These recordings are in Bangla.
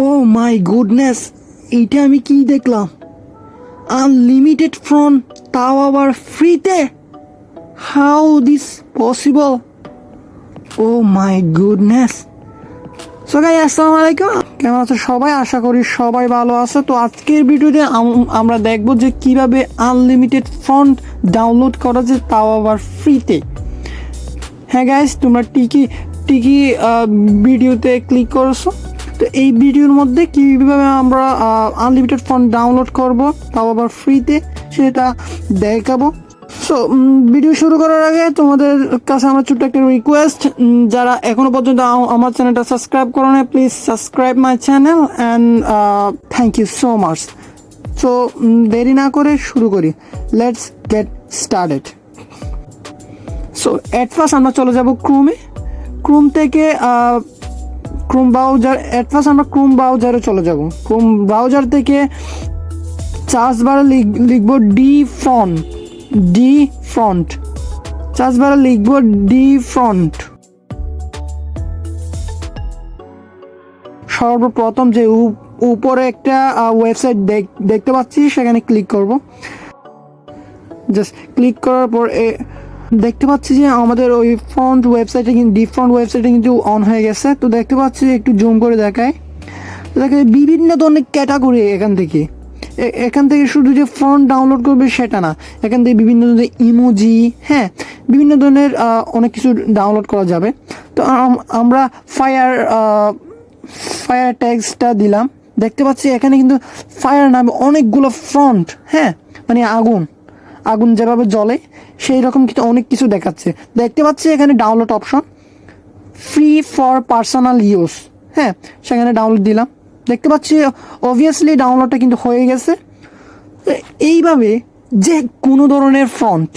ও মাই গুডনেস, এইটা আমি কি দেখলাম? আনলিমিটেড ফোন, তাও আবার ফ্রিতে! How this possible? Oh my goodness. So guys, আসসালামু আলাইকুম। কেমন আছো সবাই? আশা করি সবাই ভালো আছে। তো আজকের ভিডিওতে আমরা দেখব যে কিভাবে আনলিমিটেড ফন্ট ডাউনলোড করা যায়, তাও আবার ফ্রিতে। হ্যাঁ গাইস, তোমরা টিকি ভিডিওতে ক্লিক করেছো। তো এই ভিডিওর মধ্যে কীভাবে আমরা আনলিমিটেড ফন্ট ডাউনলোড করব, তাও আবার ফ্রিতে, সেটা দেখাবো। সো ভিডিও শুরু করার আগে তোমাদের কাছে আমার ছোট্ট একটা রিকোয়েস্ট, যারা এখনো পর্যন্ত আমার চ্যানেলটা সাবস্ক্রাইব করো না, please subscribe my channel and thank you so much. So দেরি না করে শুরু করি, let's get started. So at first আমরা চলে যাব ক্রোম থেকে ক্রোম ব্রাউজার। এট ফার্স্ট আমরা ক্রোম ব্রাউজারে চলে যাব। ক্রোম ব্রাউজার থেকে সার্চ বারে লিখব ডি ফন্ট। সার্চ বারে লিখব ডি ফন্ট। সর্বপ্রথম যে উপরে একটা ওয়েবসাইট দেখতে পাচ্ছি, সেখানে ক্লিক করব। জাস্ট ক্লিক করার পর দেখতে পাচ্ছি যে আমাদের ওই ফন্ট ওয়েবসাইটে কিন্তু ডিফল্ট ওয়েবসাইটে কিন্তু অন হয়ে গেছে। তো দেখতে পাচ্ছি, একটু জুম করে দেখায়, বিভিন্ন ধরনের ক্যাটাগরি এখান থেকে শুধু যে ফন্ট ডাউনলোড করবে সেটা না, এখান থেকে বিভিন্ন ধরনের ইমোজি, হ্যাঁ, বিভিন্ন ধরনের অনেক কিছু ডাউনলোড করা যাবে। তো আমরা ফায়ার ট্যাগসটা দিলাম। দেখতে পাচ্ছি এখানে কিন্তু ফায়ার নামে অনেকগুলো ফন্ট, হ্যাঁ, মানে আগুন যেভাবে জ্বলে সেই রকম কিছু অনেক কিছু দেখাচ্ছে। দেখতে পাচ্ছি এখানে download option, free for personal use, হ্যাঁ, সেখানে ডাউনলোড দিলাম। দেখতে পাচ্ছি অবভিয়াসলি ডাউনলোডটা কিন্তু হয়ে গেছে। এইভাবে যে কোনো ধরনের ফন্ট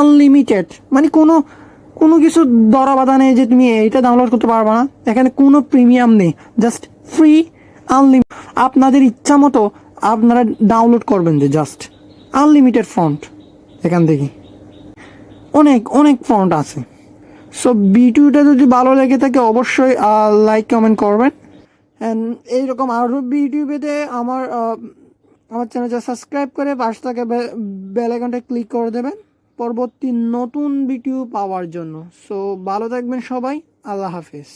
আনলিমিটেড, মানে কোনো কিছু দরা বাধা নেই যে তুমি এইটা ডাউনলোড করতে পারবে না। এখানে কোনো প্রিমিয়াম নেই, জাস্ট ফ্রি আনলিমিটেড। আপনাদের ইচ্ছা মতো আপনারা ডাউনলোড করবেন, যে জাস্ট আনলিমিটেড ফন্ট। এখান থেকে অনেক ফন্ট আছে। সো ভিডিওটা যদি ভালো লেগে থাকে অবশ্যই লাইক কমেন্ট করবেন। অ্যান্ড এইরকম আরও ভিডিও পেতে আমার চ্যানেলটা সাবস্ক্রাইব করে পাশে থাকা বেল আইকনটা ক্লিক করে দেবেন পরবর্তী নতুন ভিডিও পাওয়ার জন্য। সো ভালো থাকবেন সবাই, আল্লাহ হাফেজ।